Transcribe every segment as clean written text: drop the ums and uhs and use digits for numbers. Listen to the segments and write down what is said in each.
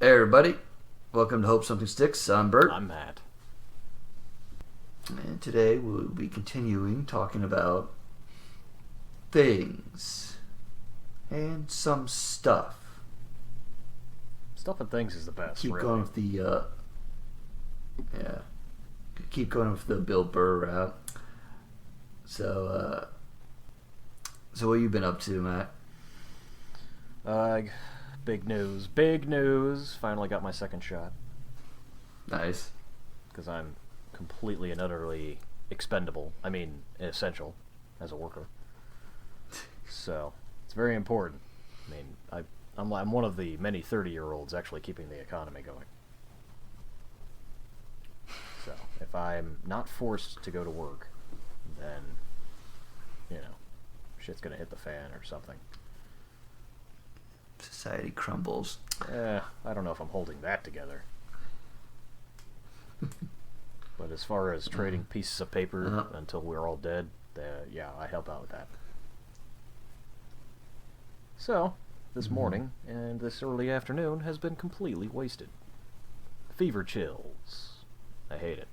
Hey everybody, welcome to Hope Something Sticks. I'm Burt. I'm Matt. And today we'll be continuing talking about things and some stuff. Stuff and things is the best, Keep really. going with keep going with the Bill Burr route. So what you been up to, Matt? Big news. Big news. Finally got my second shot. Nice. Because I'm completely and utterly expendable. I mean, essential as a worker. So, it's very important. I mean, I'm one of the many 30-year-olds actually keeping the economy going. So, if I'm not forced to go to work, then, shit's gonna hit the fan or something. Society crumbles. I don't know if I'm holding that together. But as far as trading pieces of paper until we're all dead, I help out with that. So, this morning and this early afternoon has been completely wasted. Fever chills. I hate it.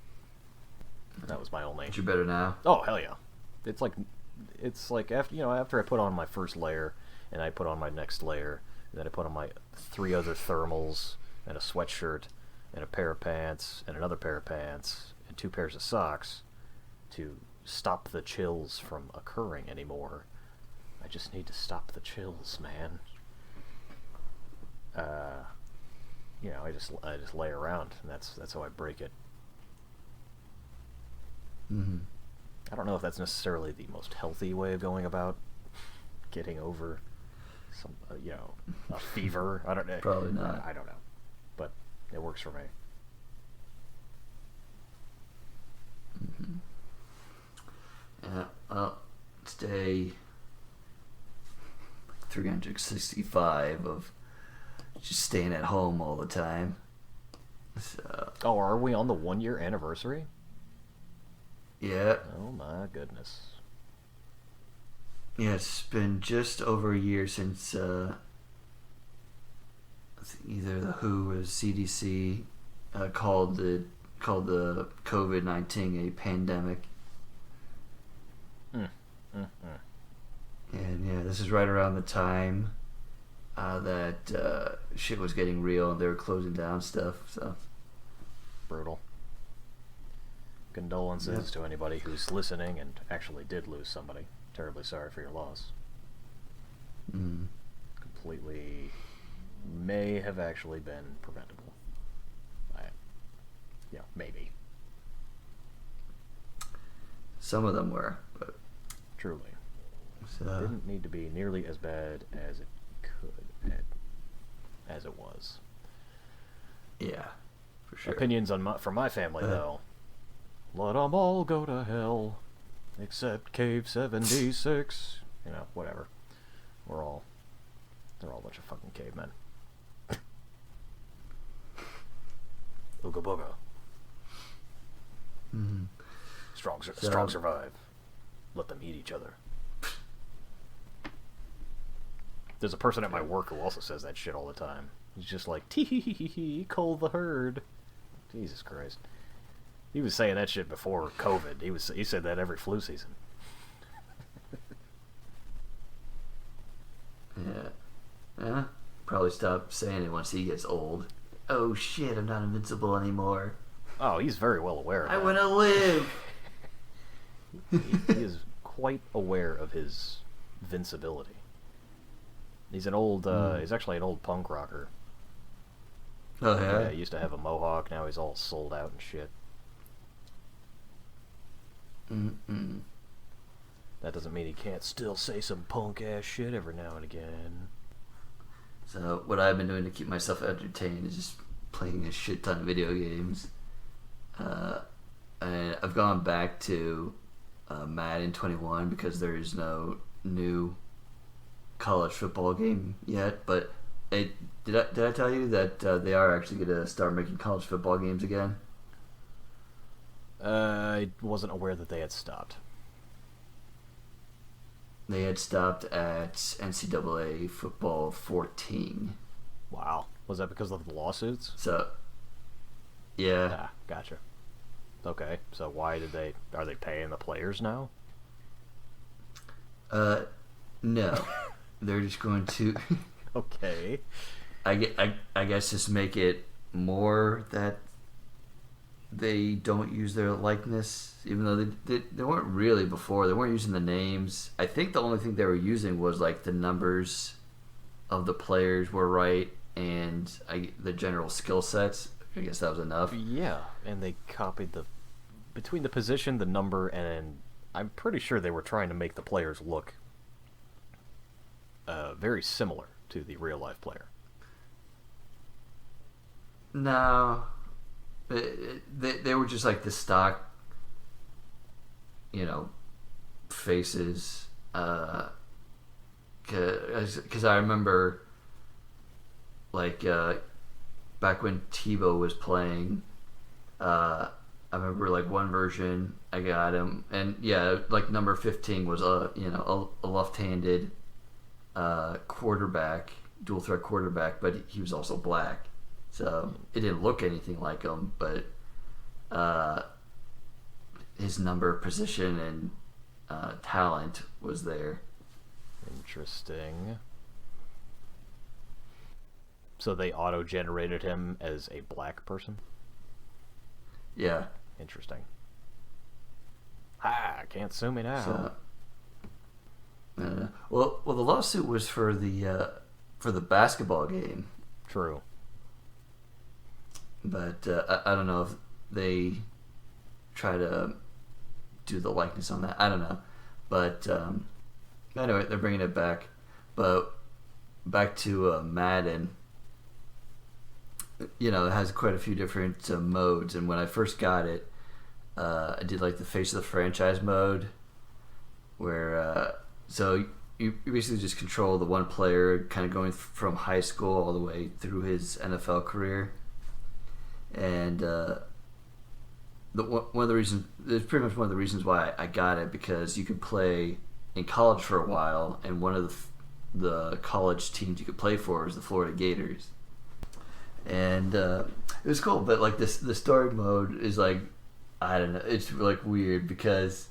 That was my only... But you're better now? Oh, hell yeah. It's like after I put on my first layer, and I put on my next layer, and then I put on my 3 other thermals, and a sweatshirt, and a pair of pants, and another pair of pants, and 2 pairs of socks, to stop the chills from occurring anymore. I just need to stop the chills, man. I just lay around, and that's how I break it. Mm-hmm. I don't know if that's necessarily the most healthy way of going about getting over some, a fever. I don't know. Probably not. I don't know, but it works for me. Mm-hmm. Yeah. Well, it's day 365 of just staying at home all the time. So. Oh, are we on the 1-year anniversary? Yeah. Oh my goodness. Yeah, it's been just over a year since either the WHO or the CDC called the COVID-19 a pandemic. And yeah, this is right around the time that shit was getting real and they were closing down stuff. So brutal. Condolences to anybody who's listening and actually did lose somebody. Terribly sorry for your loss. Completely may have actually been preventable. Maybe. some of them were, but Truly. so, Didn't need to be nearly as bad as it could, as it was. yeah, for sure. Opinions from my family, though. Let 'em all go to hell, except Cave 76. Whatever. They're all a bunch of fucking cavemen. Ooga booga. Mm-hmm. Strong survive. Let them eat each other. There's a person at my work who also says that shit all the time. He's just like, tee-hee-hee-hee, cull the herd. Jesus Christ. He was saying that shit before COVID. He said that every flu season. Yeah. Probably stop saying it once he gets old. Oh shit, I'm not invincible anymore. Oh, he's very well aware of I that. want to live. He is quite aware of his invincibility. He's an old, he's actually an old punk rocker. Oh yeah? He used to have a mohawk, now he's all sold out and shit. Mm-mm. That doesn't mean he can't still say some punk-ass shit every now and again. So what I've been doing to keep myself entertained is just playing a shit ton of video games. And I've gone back to Madden 21 because there is no new college football game yet. But did I tell you that they are actually going to start making college football games again? I wasn't aware that they had stopped. They had stopped at NCAA Football 14. Wow. Was that because of the lawsuits? So, yeah. Ah, gotcha. Okay, so why are they paying the players now? No. They're just going to... Okay. I guess just make it more that they don't use their likeness, even though they weren't really before. They weren't using the names. I think the only thing they were using was like the numbers of the players were right and the general skill sets. I guess that was enough. Yeah, and they copied between the position, the number, and I'm pretty sure they were trying to make the players look very similar to the real life player. No, they were just like the stock, faces. Because I remember, like, back when Tebow was playing, I remember like one version I got him, and yeah, like number 15 was a left-handed quarterback, dual threat quarterback, but he was also black. So it didn't look anything like him, but his number, position, and talent was there. Interesting. So they auto-generated him as a black person? Yeah. Interesting. Can't sue me now. So, well, the lawsuit was for the basketball game. True. But I don't know if they try to do the likeness on that. I don't know. But anyway, they're bringing it back. But back to Madden, it has quite a few different modes. And when I first got it, I did like the face of the franchise mode, where so you basically just control the one player, kind of going from high school all the way through his NFL career. And one of the reasons, it's pretty much one of the reasons why I got it, because you could play in college for a while, and one of the college teams you could play for was the Florida Gators. And it was cool, but like the story mode is like, I don't know, it's like weird because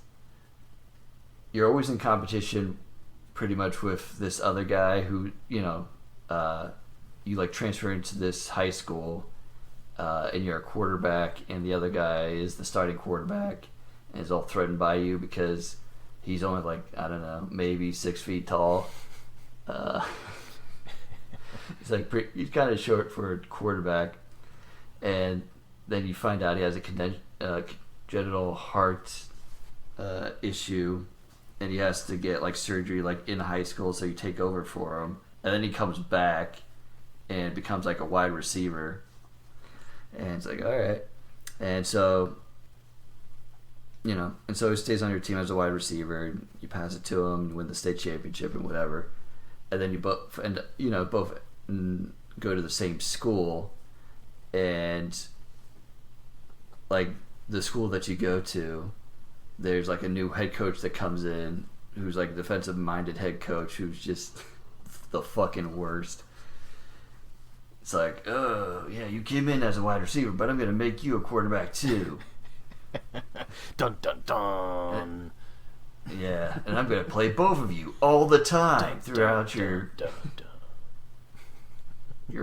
you're always in competition pretty much with this other guy who, you like transfer into this high school, and you're a quarterback, and the other guy is the starting quarterback, and is all threatened by you because he's only like, I don't know, maybe 6 feet tall. He's like he's kind of short for a quarterback, and then you find out he has a congenital heart issue, and he has to get like surgery like in high school, so you take over for him, and then he comes back and becomes like a wide receiver. And it's like, all right. And so, and so he stays on your team as a wide receiver. And you pass it to him, you win the state championship and whatever. And then you both go to the same school. And, like, the school that you go to, there's, like, a new head coach that comes in who's, like, a defensive-minded head coach who's just the fucking worst. It's like, oh, yeah, you came in as a wide receiver, but I'm going to make you a quarterback, too. Dun, dun, dun. Yeah, and I'm going to play both of you all the time throughout your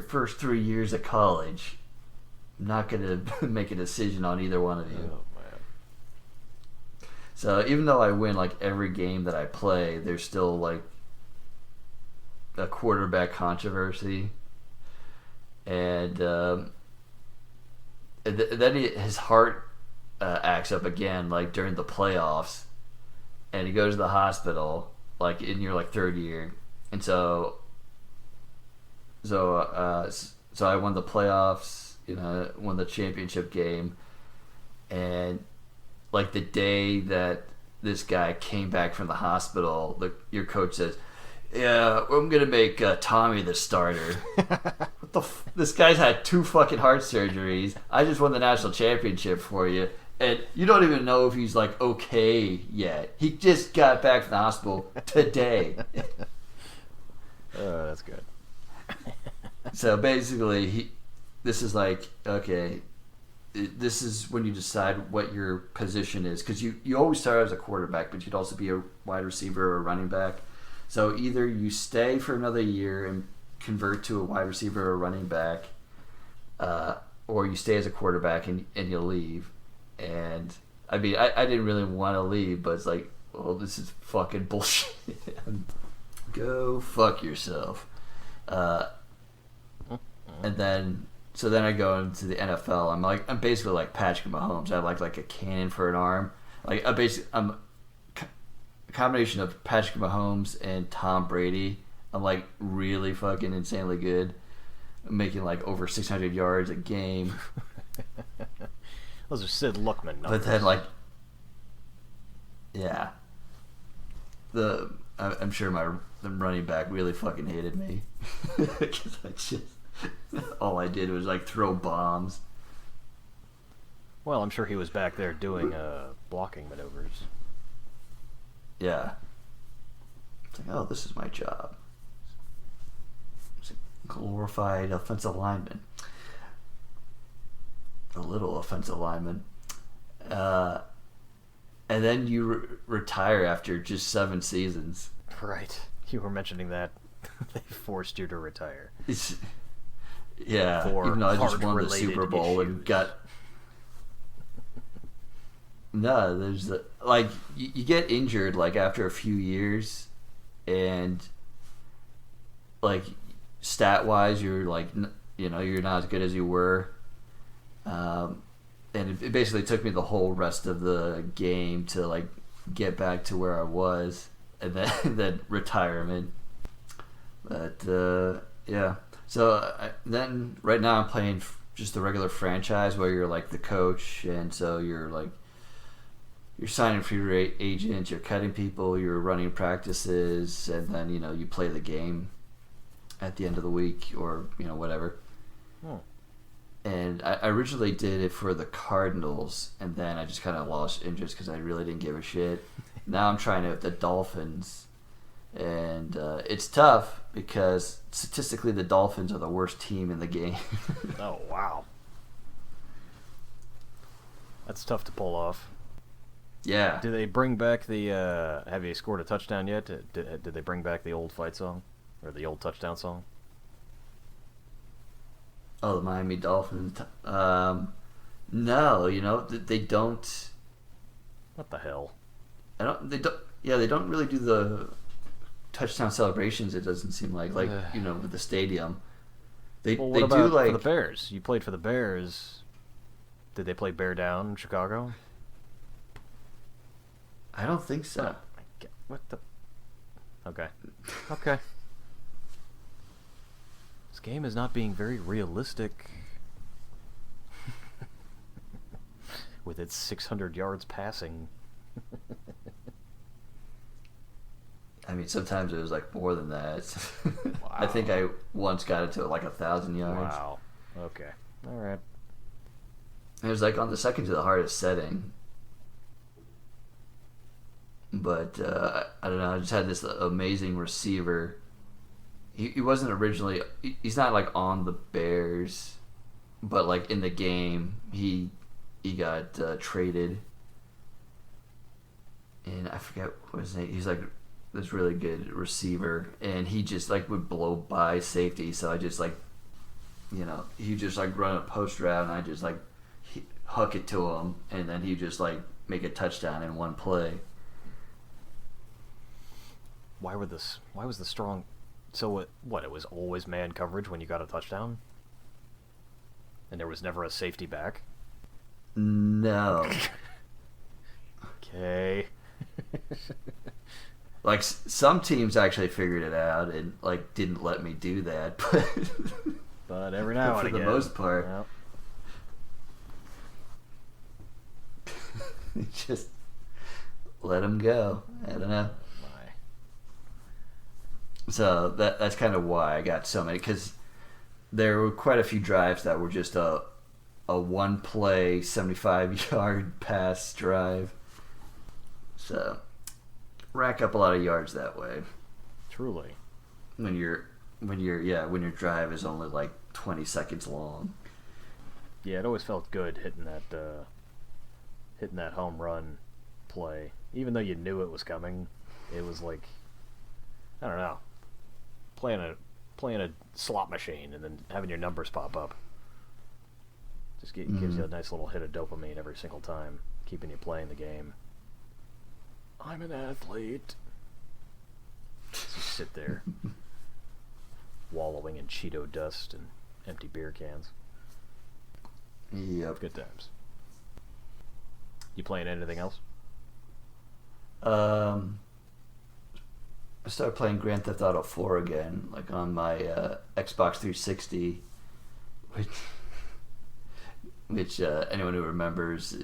first 3 years of college. I'm not going to make a decision on either one of you. Oh, man. So even though I win, like, every game that I play, there's still, like, a quarterback controversy. And then his heart acts up again, like during the playoffs, and he goes to the hospital, like in your like third year. And so I won the playoffs, won the championship game, and like the day that this guy came back from the hospital, your coach says, "Yeah, I'm gonna make Tommy the starter." What the? This guy's had 2 fucking heart surgeries. I just won the national championship for you, and you don't even know if he's like okay yet. He just got back from the hospital today. That's good. So basically, this is like, okay, this is when you decide what your position is, because you always start as a quarterback, but you'd also be a wide receiver or a running back. So either you stay for another year and convert to a wide receiver or a running back, or you stay as a quarterback and you leave. And I mean, I didn't really want to leave, but it's like, well, this is fucking bullshit. Go fuck yourself. And then I go into the NFL. I'm basically like Patrick Mahomes. I have like a cannon for an arm. Like I'm a combination of Patrick Mahomes and Tom Brady. I'm like really fucking insanely good. I'm making like over 600 yards a game. Those are Sid Luckman numbers. But then like, yeah, I'm sure the running back really fucking hated me because all I did was like throw bombs. Well, I'm sure he was back there doing blocking maneuvers. Yeah. It's like, oh, this is my job. It's a glorified offensive lineman. A little offensive lineman. And then you retire after just 7 seasons. Right. You were mentioning that. They forced you to retire. Yeah. For even though I just won the Super Bowl and got... No, there's like you get injured like after a few years, and like stat wise you're like you're not as good as you were, and it basically took me the whole rest of the game to like get back to where I was, and then retirement. But yeah, so then right now I'm playing just the regular franchise where you're like the coach, and so you're signing free agents, you're cutting people, you're running practices, and then you play the game at the end of the week or whatever. And I originally did it for the Cardinals, and then I just kind of lost interest because I really didn't give a shit. Now I'm trying it with the Dolphins, and it's tough because statistically the Dolphins are the worst team in the game. Oh, wow. That's tough to pull off. Yeah. Do they bring back the have you scored a touchdown yet? Did they bring back the old fight song? Or the old touchdown song? Oh, the Miami Dolphins. No, they don't. What the hell? They don't. Yeah, they don't really do the touchdown celebrations. It doesn't seem like with the stadium. They about do like for the Bears. You played for the Bears. Did they play Bear Down in Chicago? I don't think so. What the? Okay. Okay. This game is not being very realistic. With its 600 yards passing. I mean, sometimes it was like more than that. Wow. I think I once got it to like 1,000 yards. Wow. Okay. All right. It was like on the second to the hardest setting. But I don't know. I just had this amazing receiver. He wasn't originally. He's not like on the Bears, but like in the game, he got traded, and I forget what his name. He's like this really good receiver, and he just like would blow by safety. So I just like, he just like run a post route, and I just like huck it to him, and then he just like make a touchdown in one play. Why was the strong? So what? It was always man coverage when you got a touchdown, and there was never a safety back. No. Okay. Like some teams actually figured it out and like didn't let me do that, but every now and again, for the most part, just let them go. I don't know. So that's kind of why I got so many, because there were quite a few drives that were just a one play 75-yard pass drive. So rack up a lot of yards that way. Truly. When you're when your drive is only like 20 seconds long. Yeah, it always felt good hitting that home run play, even though you knew it was coming. It was like, I don't know, playing a slot machine and then having your numbers pop up. Just gives you a nice little hit of dopamine every single time, keeping you playing the game. I'm an athlete. Just sit there, wallowing in Cheeto dust and empty beer cans. Yep. Good times. You playing anything else? I started playing Grand Theft Auto 4 again, like on my Xbox 360, which anyone who remembers,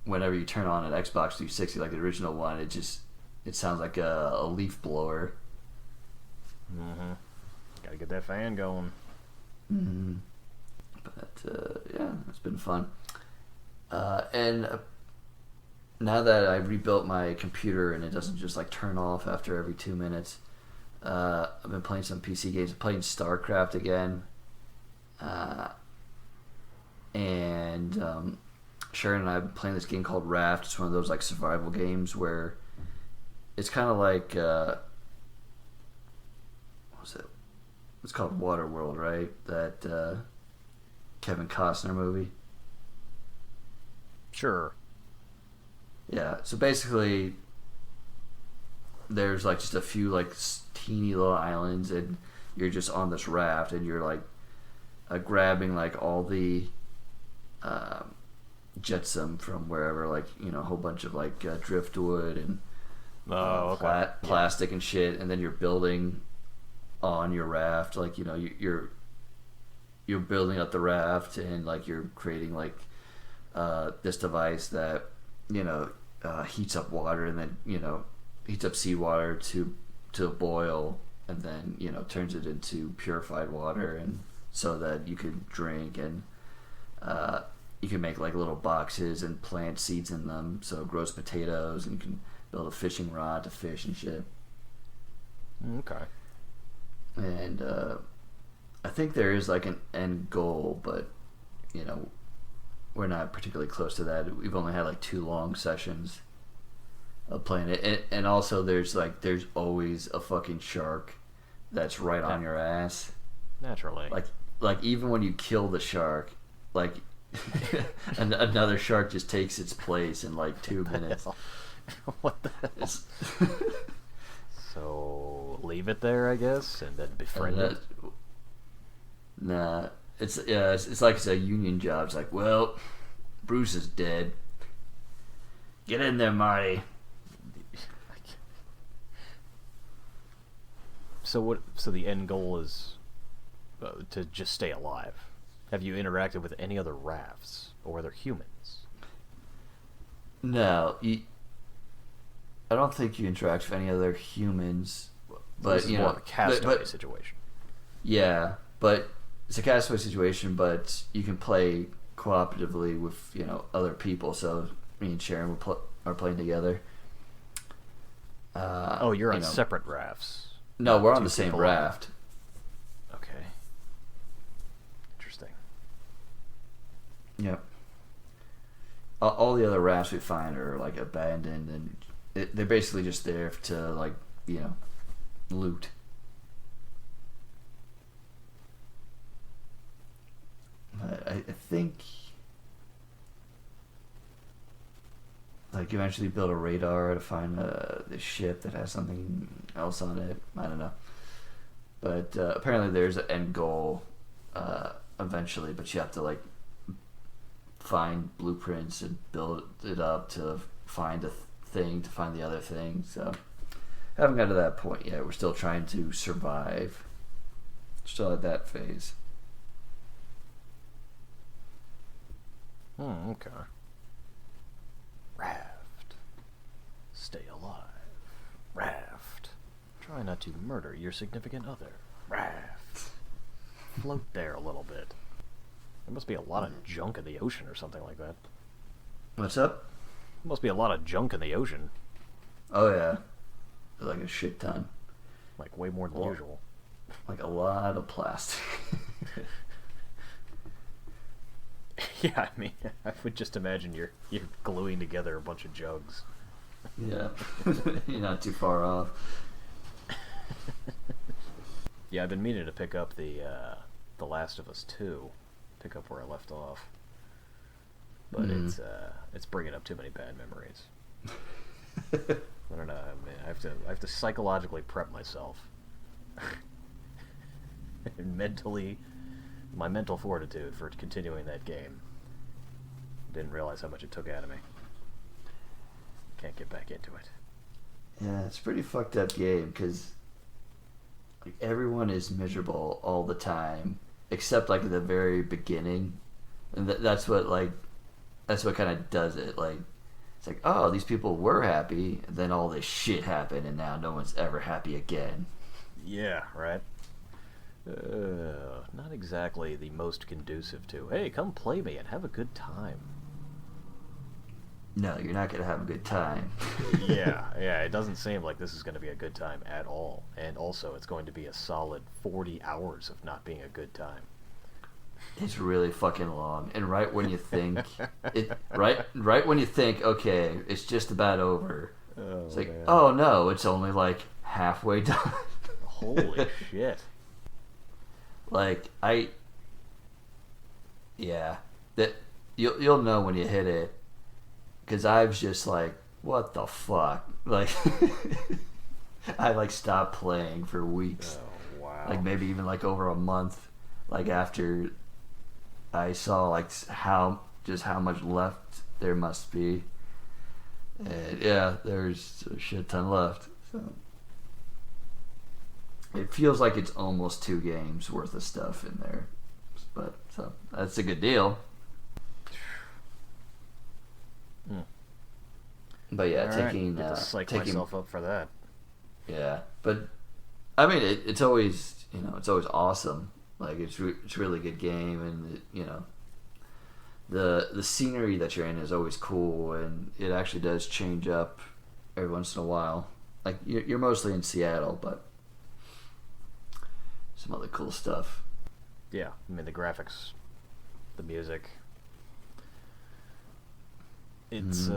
whenever you turn on an Xbox 360, like the original one, it sounds like a leaf blower. Mm-hmm. Gotta get that fan going. Mm-hmm. But yeah, it's been fun. And now that I rebuilt my computer and it doesn't just like turn off after every 2 minutes, I've been playing some PC games. I'm playing StarCraft again. And Sharon and I have been playing this game called Raft. It's one of those like survival games where it's kind of like what was it? It's called Waterworld, right? That Kevin Costner movie. Sure. Yeah. So basically, there's like just a few like teeny little islands, and you're just on this raft, and you're like grabbing like all the jetsam from wherever, like a whole bunch of like driftwood and plastic and shit, and then you're building on your raft, like you're building up the raft, and like you're creating like this device that heats up water, and then heats up seawater to a boil, and then turns it into purified water, and so that you can drink, and you can make like little boxes and plant seeds in them, so it grows potatoes, and you can build a fishing rod to fish and shit. Okay. And I think there is like an end goal, but we're not particularly close to that. We've only had like 2 long sessions of playing it, and also there's always a fucking shark that's right on your ass. Naturally. Like even when you kill the shark, like another shark just takes its place in like 2 minutes. What the hell? So leave it there, I guess, and then befriend it. Nah, it's like it's a union job. It's like, well, Bruce is dead. Get in there, Marty. So the end goal is to just stay alive. Have you interacted with any other rafts or other humans? No, I don't think you interact with any other humans. But this is more of a castaway situation. Yeah, but it's a castaway situation, but you can play cooperatively with other people. So me and Sharon are playing together. You're on separate rafts. No, we're on the same raft. Okay. Interesting. Yep. All the other rafts we find are like abandoned, and they're basically just there to like loot. I think like eventually build a radar to find the ship that has something else on it. I don't know, but apparently there's an end goal eventually, but you have to like find blueprints and build it up to find a thing to find the other thing. So haven't got to that point yet. We're still trying to survive. Still at that phase. Okay. Raft. Stay alive. Raft. Try not to murder your significant other. Raft. Float there a little bit. There must be a lot of junk in the ocean or something like that. What's up? There must be a lot of junk in the ocean. Oh yeah, like a shit ton. Like way more than usual. Like a lot of plastic. Yeah, I mean, I would just imagine you're gluing together a bunch of jugs. Yeah. You're not too far off. Yeah, I've been meaning to pick up the Last of Us 2, pick up where I left off, but it's bringing up too many bad memories. I don't know. I mean, I have to psychologically prep myself, and my mental fortitude for continuing that game. Didn't realize how much it took out of me. Can't get back into it. Yeah, it's a pretty fucked up game because like everyone is miserable all the time except like at the very beginning, and that's what kind of does it. Like it's like, oh, these people were happy, and then all this shit happened, and now no one's ever happy again. Yeah, right. Not exactly the most conducive to, hey, come play me and have a good time. No, you're not gonna have a good time. Yeah, it doesn't seem like this is going to be a good time at all. And also, it's going to be a solid 40 hours of not being a good time. It's really fucking long, and right when you think right when you think, okay, it's just about over, it's like, man. Oh no, it's only like halfway done. Holy shit! Like that you'll know when you hit it, because I was just like, what the fuck? Like, I like stopped playing for weeks. Oh wow! Like maybe even like over a month. Like after I saw like how much left there must be, and yeah, there's a shit ton left. So it feels like it's almost 2 games worth of stuff in there, but so that's a good deal. But yeah, taking psych myself up for that. Yeah, but I mean, it's always awesome. Like it's really good game, and the scenery that you're in is always cool, and it actually does change up every once in a while. Like you're mostly in Seattle, but some other cool stuff. Yeah, I mean the graphics, the music. It's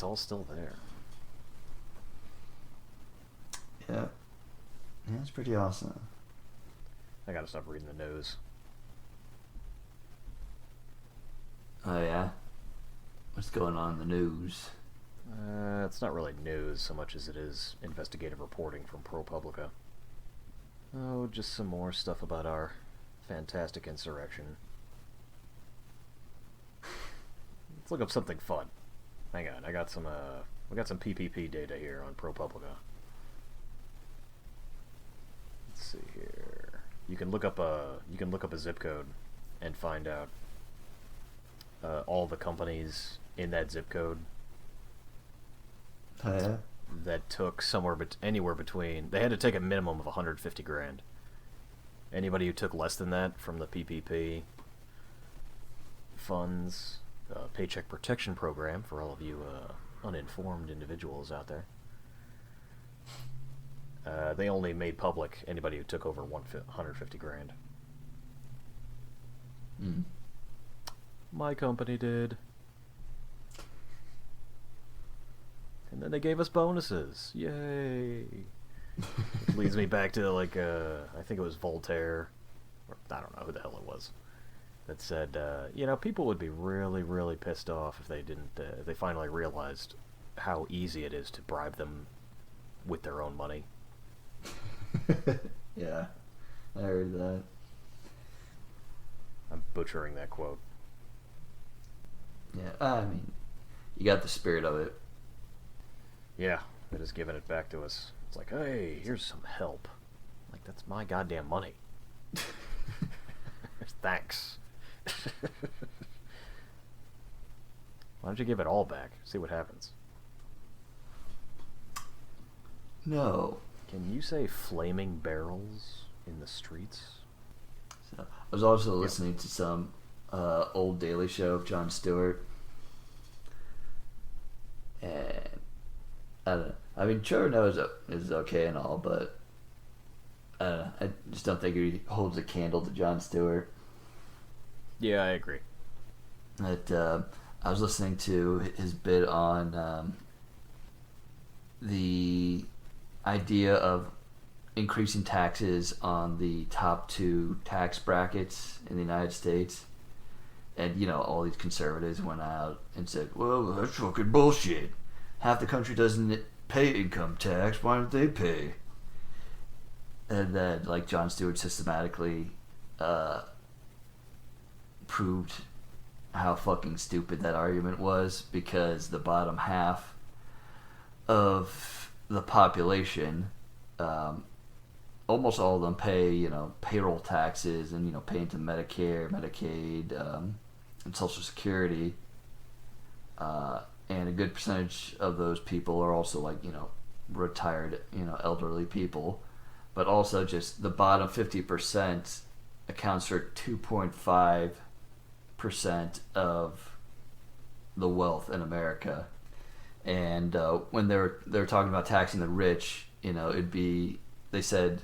all still there. Yeah, it's pretty awesome. I gotta stop reading the news. Oh yeah, what's going on in the news? It's not really news so much as it is investigative reporting from ProPublica. Oh, just some more stuff about our fantastic insurrection. Let's look up something fun. Hang on, we got some PPP data here on ProPublica. Let's see here. You can look up a zip code and find out all the companies in that zip code. Oh yeah. That took anywhere between. They had to take a minimum of 150 grand. Anybody who took less than that from the PPP funds, Paycheck Protection Program for all of you uninformed individuals out there. They only made public anybody who took over 150 grand. Mm. My company did. And then they gave us bonuses. Yay! Which leads me back to I think it was Voltaire, or I don't know who the hell it was, that said, people would be really, really pissed off if they didn't, if they finally realized how easy it is to bribe them with their own money. Yeah, I heard that. I'm butchering that quote. Yeah, I mean, you got the spirit of it. Yeah, they're just giving it back to us. It's like, hey, here's some help. Like, that's my goddamn money. Thanks. Why don't you give it all back? See what happens. No. Can you say flaming barrels in the streets? So, I was also listening to some old Daily Show of Jon Stewart. And I don't know. I mean, Trevor Noah is okay and all, but I just don't think he holds a candle to Jon Stewart. Yeah, I agree. That I was listening to his bit on the idea of increasing taxes on the top two tax brackets in the United States. And, all these conservatives went out and said, well, that's fucking bullshit. Half the country doesn't pay income tax. Why don't they pay? And then, Jon Stewart systematically proved how fucking stupid that argument was, because the bottom half of the population, almost all of them pay, payroll taxes and, pay into Medicare, Medicaid, and Social Security. And a good percentage of those people are also retired, elderly people. But also just the bottom 50% accounts for 2.5% of the wealth in America. And when they're talking about taxing the rich, it'd be, they said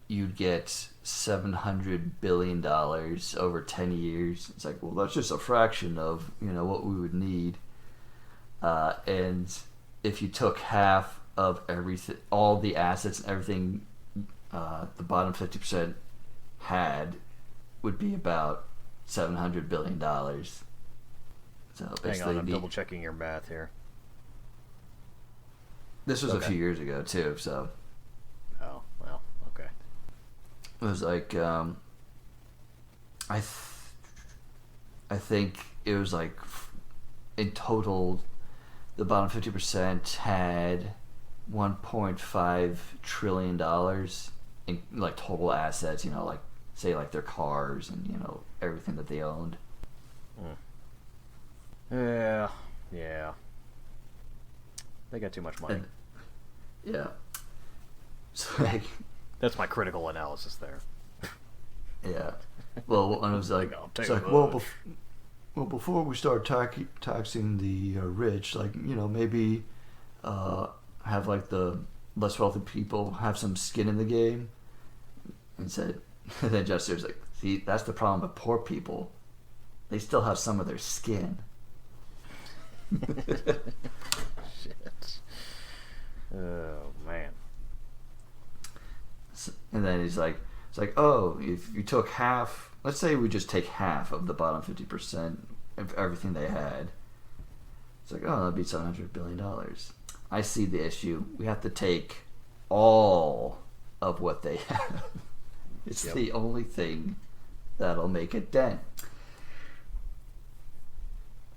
you'd get $700 billion over 10 years. It's like, well, that's just a fraction of what we would need. And if you took half of everything, all the assets and everything the bottom 50% had, would be about $700 billion. So hang on, I'm double checking your math here. This was a few years ago too, so. Oh, well, okay. It was I think it was in total, the bottom 50% had $1.5 trillion in total assets. Say their cars and everything that they owned. Yeah. They got too much money. Yeah. So that's my critical analysis there. Yeah. Well, and it was before we start taxing the rich, maybe have the less wealthy people have some skin in the game. And said, and then Jon Stewart's like, see, that's the problem with poor people. They still have some of their skin. Shit. Oh, man. And then it's like, oh, if you took half, let's say we just take half of the bottom 50% of everything they had. It's like, oh, that'd be $700 billion. I see the issue. We have to take all of what they have. It's the only thing that'll make a dent.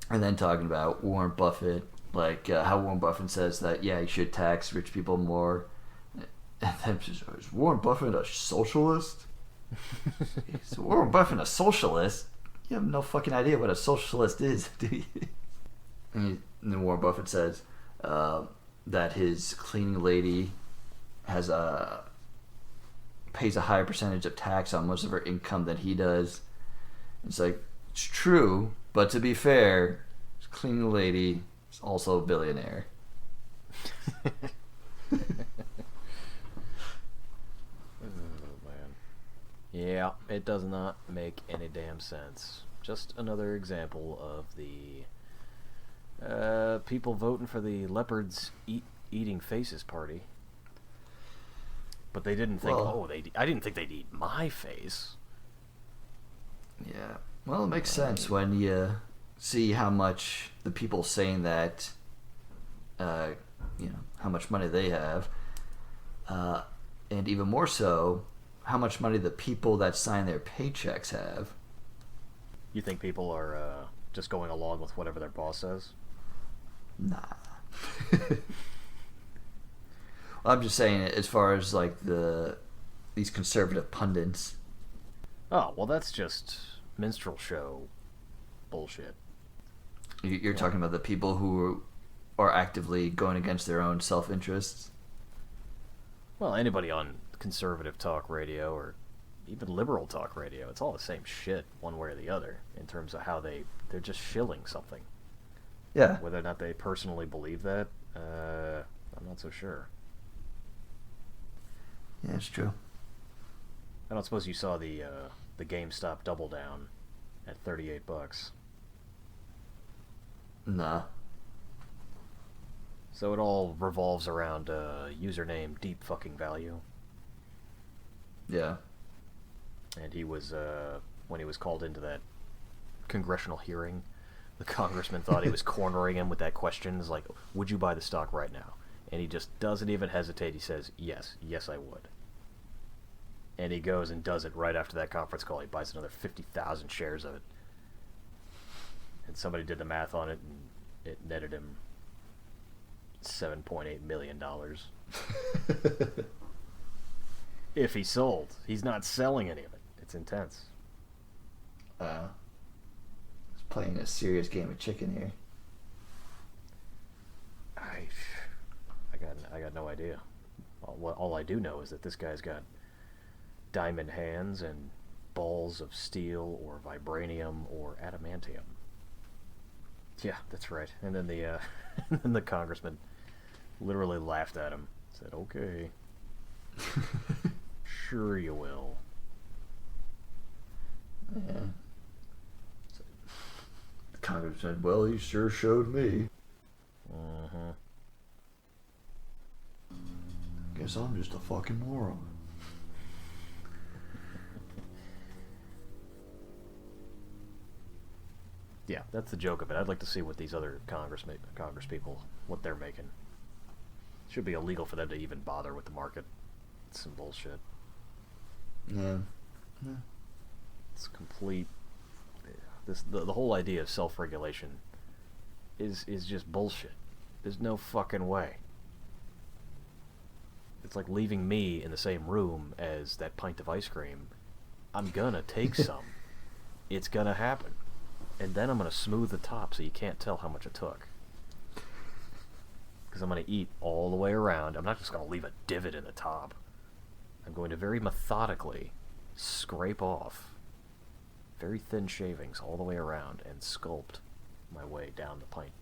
And then talking about Warren Buffett, how Warren Buffett says that, you should tax rich people more. And then is Warren Buffett a socialist? Is Warren Buffett a socialist? You have no fucking idea what a socialist is, do you? And then Warren Buffett says that his cleaning lady pays a higher percentage of tax on most of her income than he does. It's it's true, but to be fair, his cleaning lady is also a billionaire. Yeah, it does not make any damn sense. Just another example of the people voting for the leopards eating faces party. But they didn't think, I didn't think they'd eat my face. Yeah. Well, it makes sense when you see how much the people saying that, how much money they have, and even more so, how much money the people that sign their paychecks have. You think people are just going along with whatever their boss says? Nah. I'm just saying, as far as these conservative pundits. Oh, well, that's just minstrel show bullshit. You're talking about the people who are actively going against their own self-interests? Well, anybody on conservative talk radio or even liberal talk radio, it's all the same shit one way or the other in terms of how they're just shilling something. Yeah. Whether or not they personally believe that, I'm not so sure. Yeah, it's true. I don't suppose you saw the GameStop double down at $38. Nah. So it all revolves around username Deep Fucking Value. Yeah. And he was when he was called into that congressional hearing, the congressman thought he was cornering him with that question. It's like, would you buy the stock right now? And he just doesn't even hesitate. He says, yes, I would. And he goes and does it right after that conference call. He buys another 50,000 shares of it. And somebody did the math on it, and it netted him $7.8 million. If he sold. He's not selling any of it. It's intense. He's playing a serious game of chicken here. I got no idea. All I do know is that this guy's got diamond hands and balls of steel or vibranium or adamantium. Yeah, that's right. And then the congressman literally laughed at him. Said, "Okay, sure you will." Yeah. The congressman said, "Well, he sure showed me." Uh-huh. Guess I'm just a fucking moron. Yeah, that's the joke of it. I'd like to see what these other Congress people, what they're making. Should be illegal for them to even bother with the market. It's some bullshit. Yeah. It's complete. The whole idea of self-regulation is just bullshit. There's no fucking way. It's like leaving me in the same room as that pint of ice cream. I'm gonna take some. It's gonna happen. And then I'm going to smooth the top so you can't tell how much it took. Because I'm going to eat all the way around. I'm not just going to leave a divot in the top. I'm going to very methodically scrape off very thin shavings all the way around and sculpt my way down the pint.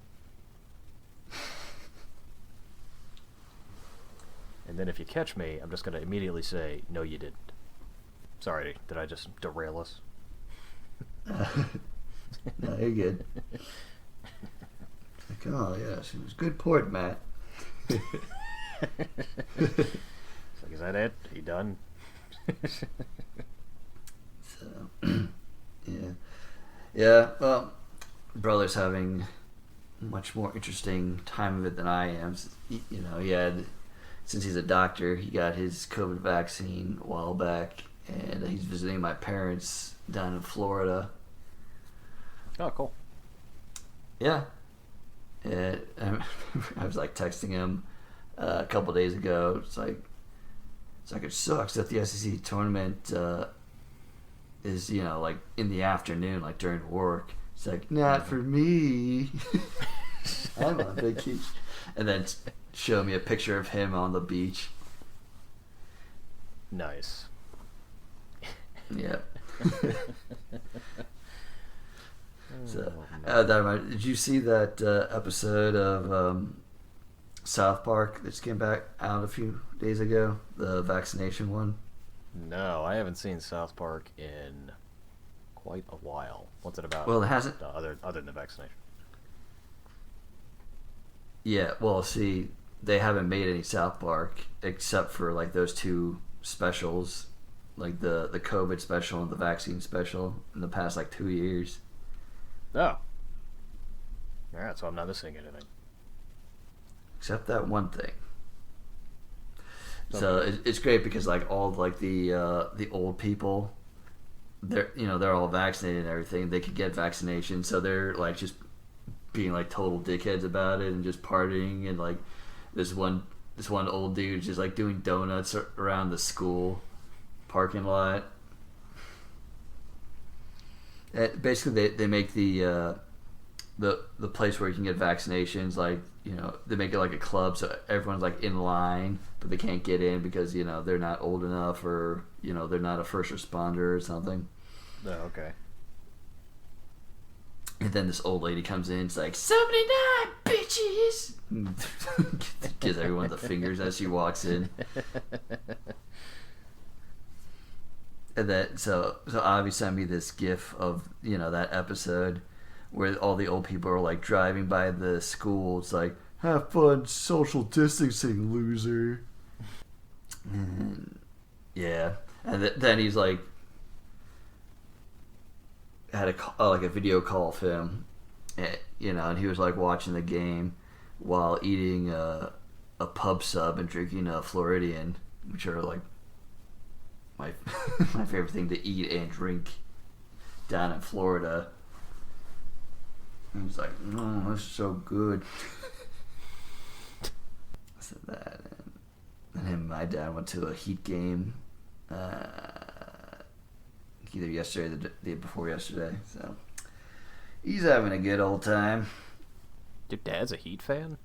And then if you catch me, I'm just going to immediately say, no, you didn't. Sorry, did I just derail us? No, you're good. Like, oh, yes, it was good port, Matt. It's like, is that it? Are you done? So, yeah. Yeah, well, brother's having a much more interesting time of it than I am. You know, since he's a doctor, he got his COVID vaccine a while back, and he's visiting my parents down in Florida. Oh, cool. Yeah. I was like texting him a couple days ago. It's like it sucks that the SEC tournament is, you know, like in the afternoon, like during work. It's like, not for me. I'm on vacation. And then show me a picture of him on the beach. Nice. Yeah. So, did you see that episode of South Park that just came back out a few days ago? The vaccination one? No, I haven't seen South Park in quite a while. What's it about? Well, it hasn't. Other than the vaccination. Yeah, well, see, they haven't made any South Park except for like those two specials, like the COVID special and the vaccine special in the past like 2 years. Oh. Alright, so I'm not missing anything. Except that one thing. Okay. So it's great because like all like the old people, they're all vaccinated and everything. They could get vaccination, so they're like just being like total dickheads about it and just partying, and like this one old dude just like doing donuts around the school parking lot. Basically, they make the place where you can get vaccinations, like, you know, they make it like a club, so everyone's like in line, but they can't get in because, you know, they're not old enough, or, you know, they're not a first responder or something. Oh, okay. And then this old lady comes in, it's like, 79 bitches! Gives everyone the fingers as she walks in. And then, so Avi sent me this gif of, that episode where all the old people are like driving by the school. It's like, have fun social distancing, loser. And, yeah. And then he's like, had a video call of him, and he was like watching the game while eating a pub sub and drinking a Floridian, which are like my my favorite thing to eat and drink down in Florida. And he's like, "Oh, that's so good." So that, and him and my dad went to a Heat game. Either yesterday or the day before yesterday. So he's having a good old time. Your dad's a Heat fan?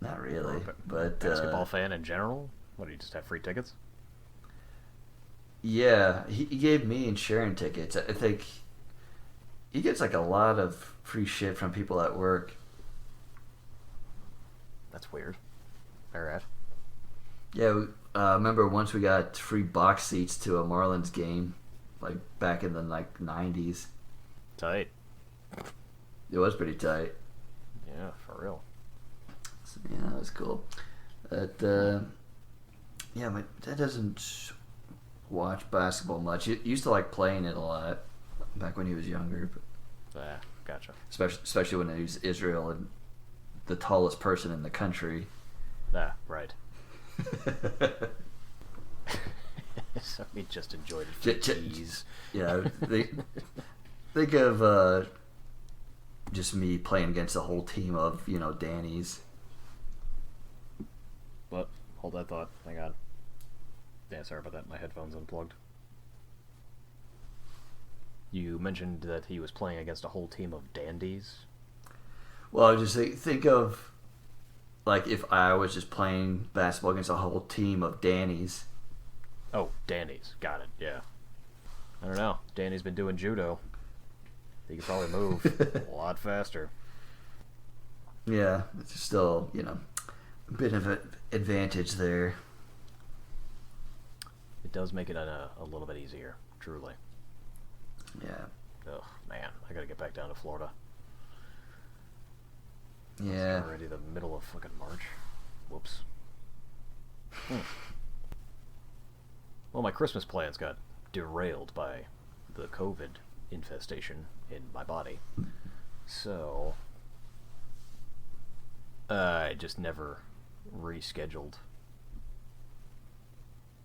Not really, but basketball fan in general? What, do you just have free tickets? Yeah, he gave me and Sharon tickets. I think he gets like a lot of free shit from people at work. That's weird. Alright. Yeah, remember once we got free box seats to a Marlins game, like back in the 90s. Tight. It was pretty tight. Yeah, for real. So, yeah, that was cool. But yeah, my dad doesn't watch basketball much. He used to like playing it a lot back when he was younger. But, gotcha. Especially when he was Israel and the tallest person in the country. Right. So he just enjoyed it for tease. Yeah, think of just me playing against a whole team of Danny's. What? Hold that thought. Hang on. Yeah, sorry about that. My headphones unplugged. You mentioned that he was playing against a whole team of dandies. Well, I just think of like if I was just playing basketball against a whole team of Danny's. Oh, dandies. Got it. Yeah. I don't know. Danny's been doing judo. He could probably move a lot faster. Yeah, it's still a bit of an advantage there. It does make it a little bit easier, truly. Yeah. Ugh, man, I gotta get back down to Florida. Yeah. It's already the middle of fucking March. Whoops. Well, my Christmas plans got derailed by the COVID infestation in my body. So, I just never rescheduled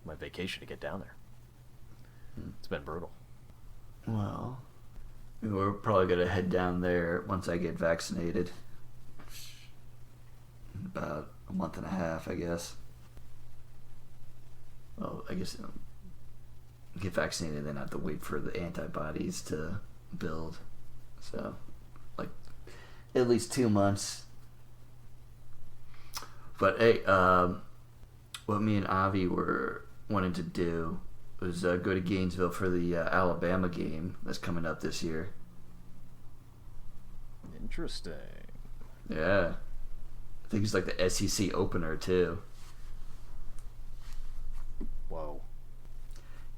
my vacation to get down there. It's been brutal. Well, we're probably going to head down there once I get vaccinated. In about a month and a half, I guess. Well, I guess get vaccinated, then I have to wait for the antibodies to build. So, like, at least 2 months. But hey, what me and Avi were wanting to do was go to Gainesville for the Alabama game that's coming up this year. Interesting. Yeah. I think it's like the SEC opener, too. Whoa.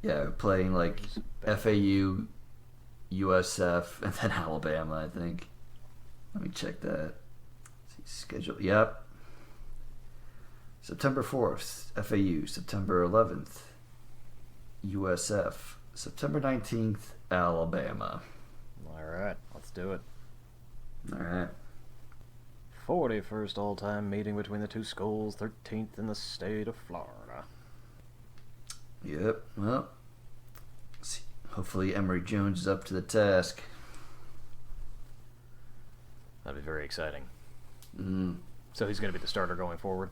Yeah, playing like FAU, USF, and then Alabama, I think. Let me check that. See, schedule. Yep. September 4th, FAU. September 11th, USF. September 19th, Alabama. Alright, let's do it. Alright. 41st all-time meeting between the two schools, 13th in the state of Florida. Yep, well, see, hopefully Emory Jones is up to the task. That'd be very exciting. Mm. So he's going to be the starter going forward?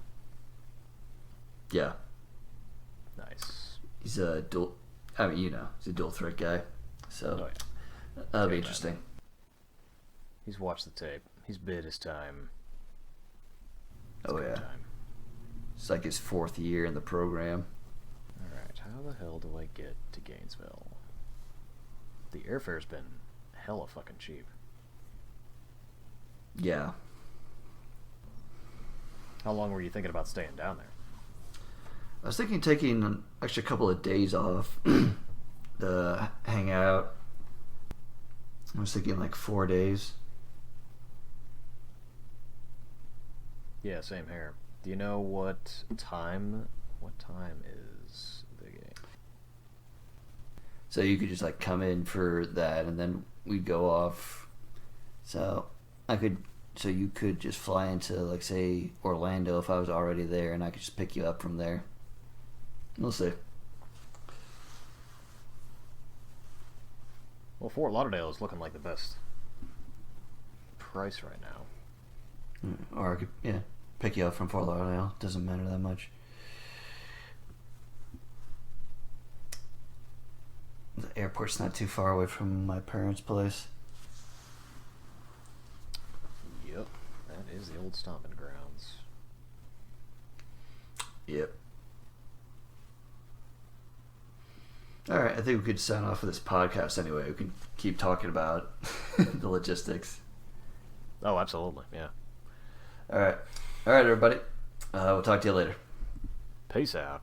Yeah. Nice. He's a dual, he's a dual threat guy. So, that'll be interesting. He's watched the tape. He's bid his time. It's yeah. time. It's like his 4th year in the program. Alright, how the hell do I get to Gainesville? The airfare's been hella fucking cheap. Yeah. How long were you thinking about staying down there? I was thinking taking an extra couple of days off to hang out. I was thinking like 4 days. Yeah, same here. Do you know what time is the game? So you could just like come in for that, and then we'd go off. So you could just fly into like say Orlando if I was already there, and I could just pick you up from there. We'll see. Well, Fort Lauderdale is looking like the best price right now. Or I could pick you up from Fort Lauderdale. Doesn't matter that much. The airport's not too far away from my parents' place. Yep, that is the old stomping grounds. Yep. Alright, I think we could sign off with this podcast anyway. We can keep talking about the logistics. Oh, absolutely, yeah. Alright, everybody. We'll talk to you later. Peace out.